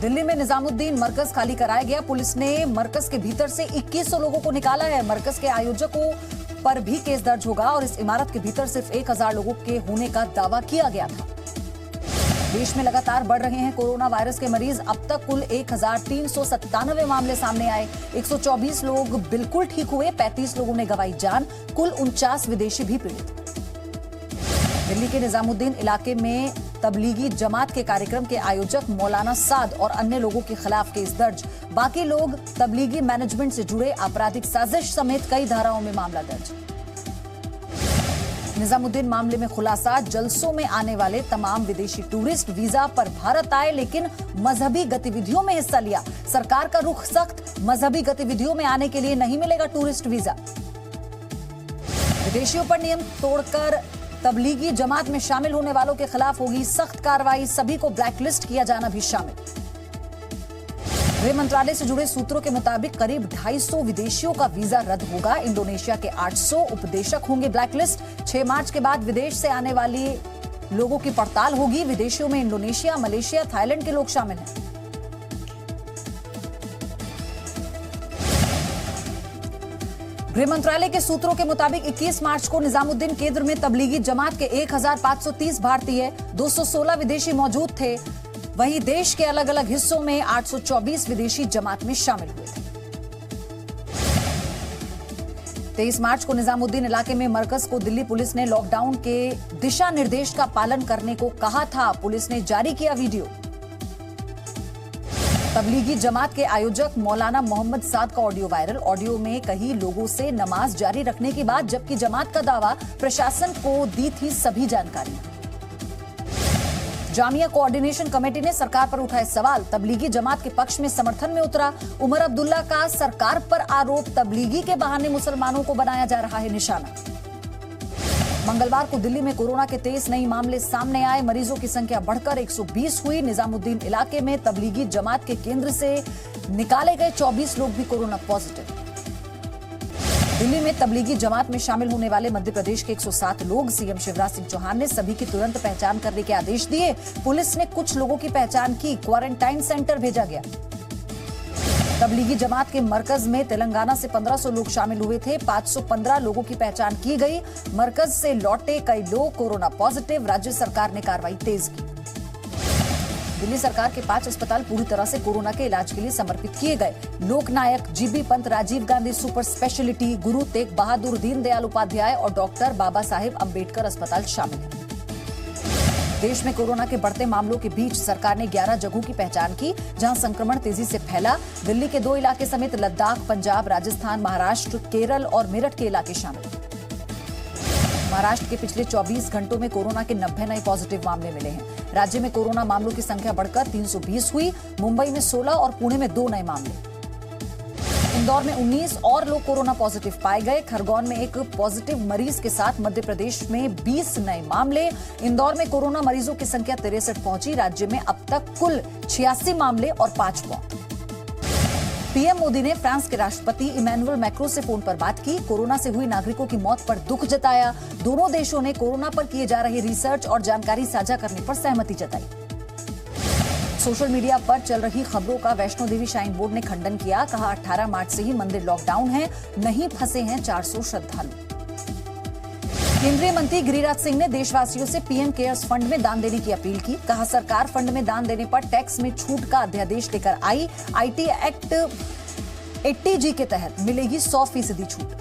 दिल्ली में निजामुद्दीन मरकज खाली कराया गया। पुलिस ने मरकज के भीतर से 2100 लोगों को निकाला है। मरकज के आयोजकों पर भी केस दर्ज होगा और इस इमारत के भीतर सिर्फ 1000 लोगों के होने का दावा किया गया था। देश में लगातार बढ़ रहे हैं कोरोना वायरस के मरीज। अब तक कुल 1397 मामले सामने आए। 124 लोग बिल्कुल ठीक हुए, 35 लोगों ने गंवाई जान। कुल 49 विदेशी भी पीड़ित। दिल्ली के निजामुद्दीन इलाके में तबलीगी जमात के कार्यक्रम के आयोजक मौलाना साद और अन्य लोगों के खिलाफ केस दर्ज। बाकी लोग तबलीगी मैनेजमेंट से जुड़े आपराधिक साजिश समेत कई धाराओं में मामला दर्ज। निजामुद्दीन मामले में खुलासा, जलसों में आने वाले तमाम विदेशी टूरिस्ट वीजा पर भारत आए लेकिन मजहबी गतिविधियों में हिस्सा लिया। सरकार का रुख सख्त, मजहबी गतिविधियों में आने के लिए नहीं मिलेगा टूरिस्ट वीजा। विदेशियों पर नियम तोड़कर तबलीगी जमात में शामिल होने वालों के खिलाफ होगी सख्त कार्रवाई। सभी को ब्लैकलिस्ट किया जाना भी शामिल। गृह मंत्रालय से जुड़े सूत्रों के मुताबिक करीब 250 विदेशियों का वीजा रद्द होगा। इंडोनेशिया के 800 उपदेशक होंगे ब्लैकलिस्ट। 6 मार्च के बाद विदेश से आने वाले लोगों की पड़ताल होगी। विदेशियों में इंडोनेशिया, मलेशिया, थाईलैंड के लोग शामिल हैं। गृह मंत्रालय के सूत्रों के मुताबिक 21 मार्च को निजामुद्दीन केंद्र में तबलीगी जमात के 1530 भारतीय, 216 विदेशी मौजूद थे। वहीं देश के अलग अलग हिस्सों में 824 विदेशी जमात में शामिल हुए थे। 23 मार्च को निजामुद्दीन इलाके में मरकज को दिल्ली पुलिस ने लॉकडाउन के दिशा निर्देश का पालन करने को कहा था। पुलिस ने जारी किया वीडियो। तबलीगी जमात के आयोजक मौलाना मोहम्मद साद का ऑडियो वायरल। ऑडियो में कई लोगों से नमाज जारी रखने की बात, जबकि जमात का दावा प्रशासन को दी थी सभी जानकारी। जामिया कोऑर्डिनेशन कमेटी ने सरकार पर उठाए सवाल। तबलीगी जमात के पक्ष में समर्थन में उतरा उमर अब्दुल्ला का सरकार पर आरोप, तबलीगी के बहाने मुसलमानों को बनाया जा रहा है निशाना। मंगलवार को दिल्ली में कोरोना के 23 नए मामले सामने आए। मरीजों की संख्या बढ़कर 120 हुई। निजामुद्दीन इलाके में तबलीगी जमात के केंद्र से निकाले गए 24 लोग भी कोरोना पॉजिटिव। दिल्ली में तबलीगी जमात में शामिल होने वाले मध्य प्रदेश के 107 लोग। सीएम शिवराज सिंह चौहान ने सभी की तुरंत पहचान करने के आदेश दिए। पुलिस ने कुछ लोगों की पहचान की, क्वारंटाइन सेंटर भेजा गया। तबलीगी जमात के मरकज में तेलंगाना से 1500 लोग शामिल हुए थे। 515 लोगों की पहचान की गई। मरकज से लौटे कई लोग कोरोना पॉजिटिव। राज्य सरकार ने कार्रवाई तेज की। दिल्ली सरकार के 5 अस्पताल पूरी तरह से कोरोना के इलाज के लिए समर्पित किए गए। Loknayak, GB Pant, Rajiv Gandhi super speciality, Guru Tegh बहादुर, दीनदयाल उपाध्याय और डॉक्टर बाबा साहेब अंबेडकर अस्पताल शामिल हैं। देश में कोरोना के बढ़ते मामलों के बीच सरकार ने 11 जगहों की पहचान की जहां संक्रमण तेजी से फैला। दिल्ली के 2 इलाके समेत लद्दाख, पंजाब, राजस्थान, महाराष्ट्र, केरल और मेरठ के इलाके शामिल। महाराष्ट्र के पिछले 24 घंटों में कोरोना के 90 नए पॉजिटिव मामले मिले हैं। राज्य में कोरोना मामलों की संख्या बढ़कर 320 हुई। मुंबई में 16 और पुणे में 2 नए मामले। इंदौर में 19 और लोग कोरोना पॉजिटिव पाए गए। खरगोन में एक पॉजिटिव मरीज के साथ मध्य प्रदेश में 20 नए मामले। इंदौर में कोरोना मरीजों की संख्या 63 पहुंची। राज्य में अब तक कुल 86 मामले और 5 मौत। पीएम मोदी ने फ्रांस के राष्ट्रपति इमैनुअल मैक्रों से फोन पर बात की। कोरोना से हुई नागरिकों की मौत पर दुख जताया। दोनों देशों ने कोरोना पर किए जा रहे रिसर्च और जानकारी साझा करने पर सहमति जताई। सोशल मीडिया पर चल रही खबरों का वैष्णो देवी श्राइन बोर्ड ने खंडन किया। कहा 18 मार्च से ही मंदिर लॉकडाउन है, नहीं फंसे हैं 400 श्रद्धालु। केंद्रीय मंत्री गिरिराज सिंह ने देशवासियों से पीएम केयर्स फंड में दान देने की अपील की। कहा सरकार फंड में दान देने पर टैक्स में छूट का अध्यादेश लेकर आई। आईटी एक्ट 80G के तहत मिलेगी 100% छूट।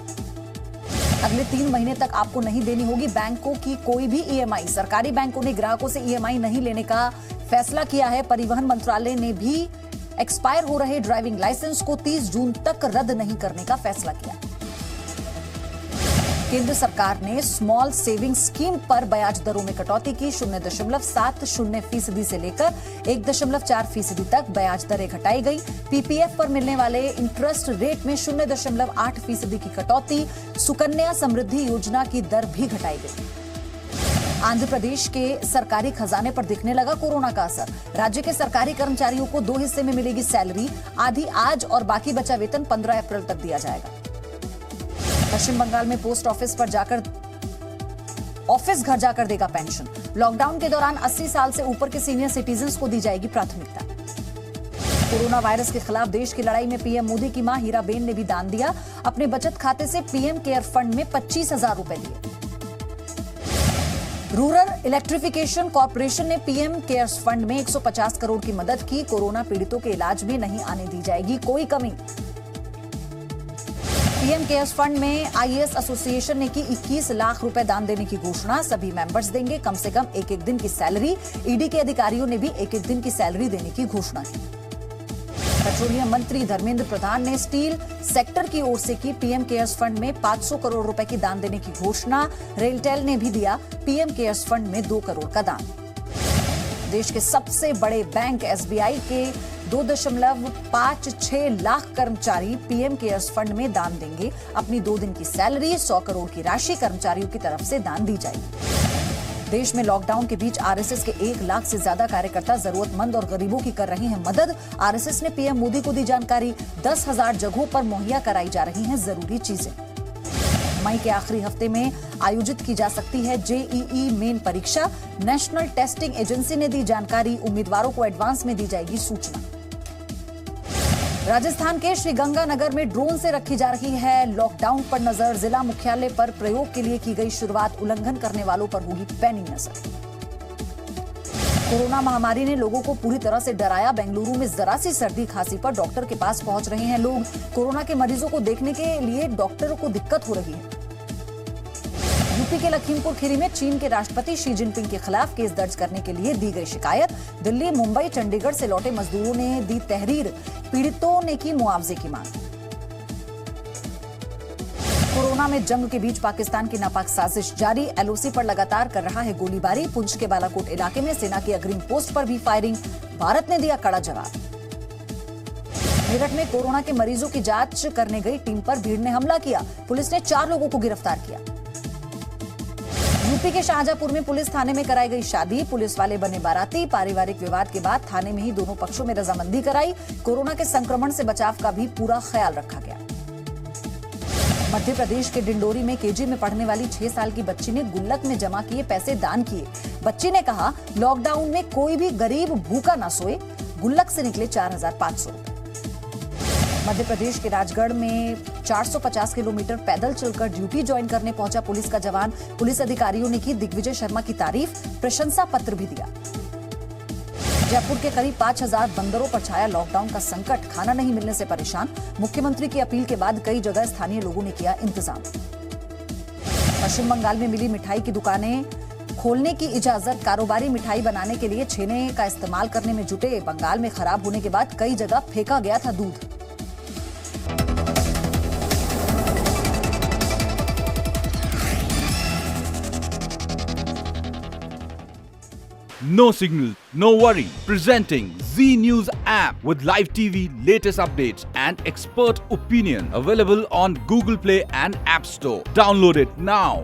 अगले 3 महीने तक आपको नहीं देनी होगी बैंकों की कोई भी ईएमआई। सरकारी बैंकों ने ग्राहकों से ईएमआई नहीं लेने का फैसला किया है। परिवहन मंत्रालय ने भी एक्सपायर हो रहे ड्राइविंग लाइसेंस को 30 जून तक रद्द नहीं करने का फैसला किया। केंद्र सरकार ने स्मॉल सेविंग स्कीम पर ब्याज दरों में कटौती की। 0.70% से लेकर 1.4% तक ब्याज दरें घटाई गई। पीपीएफ पर मिलने वाले इंटरेस्ट रेट में 0.8% की कटौती। सुकन्या समृद्धि योजना की दर भी घटाई गई। आंध्र प्रदेश के सरकारी खजाने पर दिखने लगा कोरोना का असर। राज्य के सरकारी कर्मचारियों को 2 हिस्से में मिलेगी सैलरी। आधी आज और बाकी बचा वेतन 15 अप्रैल तक दिया जाएगा। पश्चिम बंगाल में पोस्ट ऑफिस घर जाकर देगा पेंशन। लॉकडाउन के दौरान 80 साल से ऊपर के सीनियर सिटीजन्स को दी जाएगी प्राथमिकता। कोरोना वायरस के खिलाफ देश की लड़ाई में पीएम मोदी की मां हीराबेन ने भी दान दिया। अपने बचत खाते से पीएम केयर फंड में 25,000 रुपए दिए। रूरल इलेक्ट्रिफिकेशन कॉर्पोरेशन ने पीएम केयर्स फंड में 150 करोड़ की मदद की। कोरोना पीड़ितों के इलाज में नहीं आने दी जाएगी कोई कमी। पीएम केयर्स फंड में आईएएस एसोसिएशन ने की 21 लाख रुपए दान देने की घोषणा। सभी मेंबर्स देंगे कम से कम एक दिन की सैलरी। ईडी के अधिकारियों ने भी एक दिन की सैलरी देने की घोषणा की। पेट्रोलियम मंत्री धर्मेंद्र प्रधान ने स्टील सेक्टर की ओर से की पीएम केयर्स फंड में 500 करोड़ रुपए की दान देने की घोषणा। रेलटेल ने भी दिया पीएम केयर्स फंड में 2 करोड़ का दान। देश के सबसे बड़े बैंक एसबीआई के 2.56 लाख कर्मचारी पीएम केयर्स फंड में दान देंगे। अपनी 2 दिन की सैलरी 100 करोड़ की राशि कर्मचारियों की तरफ से दान दी जाएगी। देश में लॉकडाउन के बीच आरएसएस के 1 लाख से ज्यादा कार्यकर्ता जरूरतमंद और गरीबों की कर रहे हैं मदद। आरएसएस ने पीएम मोदी को दी जानकारी। 10,000 जगहों पर मुहैया कराई जा रही हैं जरूरी चीजें। मई के आखिरी हफ्ते में आयोजित की जा सकती है जेईई मेन परीक्षा। नेशनल टेस्टिंग एजेंसी ने दी जानकारी। उम्मीदवारों को एडवांस में दी जाएगी सूचना। राजस्थान के श्रीगंगानगर में ड्रोन से रखी जा रही है लॉकडाउन पर नजर। जिला मुख्यालय पर प्रयोग के लिए की गई शुरुआत। उल्लंघन करने वालों पर होगी पैनी नजर। कोरोना महामारी ने लोगों को पूरी तरह से डराया। बेंगलुरु में जरा सी सर्दी खांसी पर डॉक्टर के पास पहुंच रहे हैं लोग। कोरोना के मरीजों को देखने के लिए डॉक्टरों को दिक्कत हो रही है। यूपी के लखीमपुर खीरी में चीन के राष्ट्रपति शी जिनपिंग के खिलाफ केस दर्ज करने के लिए दी गई शिकायत। दिल्ली, मुंबई, चंडीगढ़ से लौटे मजदूरों ने दी तहरीर। पीड़ितों ने की मुआवजे की मांग। कोरोना में जंग के बीच पाकिस्तान की नापाक साजिश जारी। एलओसी पर लगातार कर रहा है गोलीबारी। पुंछ के बालाकोट इलाके में सेना की अग्रिम पोस्ट पर भी फायरिंग। भारत ने दिया कड़ा जवाब। मेरठ में कोरोना के मरीजों की जांच करने गई टीम पर भीड़ ने हमला किया। पुलिस ने 4 लोगों को गिरफ्तार किया। यूपी के शाहजहांपुर में पुलिस थाने में कराई गई शादी। पुलिस वाले बने बाराती। पारिवारिक विवाद के बाद थाने में ही दोनों पक्षों में रजामंदी कराई। कोरोना के संक्रमण से बचाव का भी पूरा ख्याल रखा गया। मध्य प्रदेश के डिंडोरी में केजी में पढ़ने वाली 6 साल की बच्ची ने गुल्लक में जमा किए पैसे दान किए। बच्ची ने कहा, लॉकडाउन में कोई भी गरीब भूखा ना सोए। गुल्लक से निकले 4,500 रुपए। मध्य प्रदेश के राजगढ़ में 450 किलोमीटर पैदल चलकर ड्यूटी ज्वाइन करने पहुंचा पुलिस का जवान। पुलिस अधिकारियों ने की दिग्विजय शर्मा की तारीफ। प्रशंसा पत्र भी दिया। जयपुर के करीब 5,000 बंदरों पर छाया लॉकडाउन का संकट। खाना नहीं मिलने से परेशान। मुख्यमंत्री की अपील के बाद कई जगह स्थानीय लोगों ने किया इंतजाम। पश्चिम बंगाल में मिली मिठाई की दुकानें खोलने की इजाजत। कारोबारी मिठाई बनाने के लिए छेने का इस्तेमाल करने में जुटे। बंगाल में खराब होने के बाद कई जगह फेंका गया था दूध। No signal, no worry. Presenting Z News app with live TV, latest updates and expert opinion. Available on Google Play and App Store. Download it now.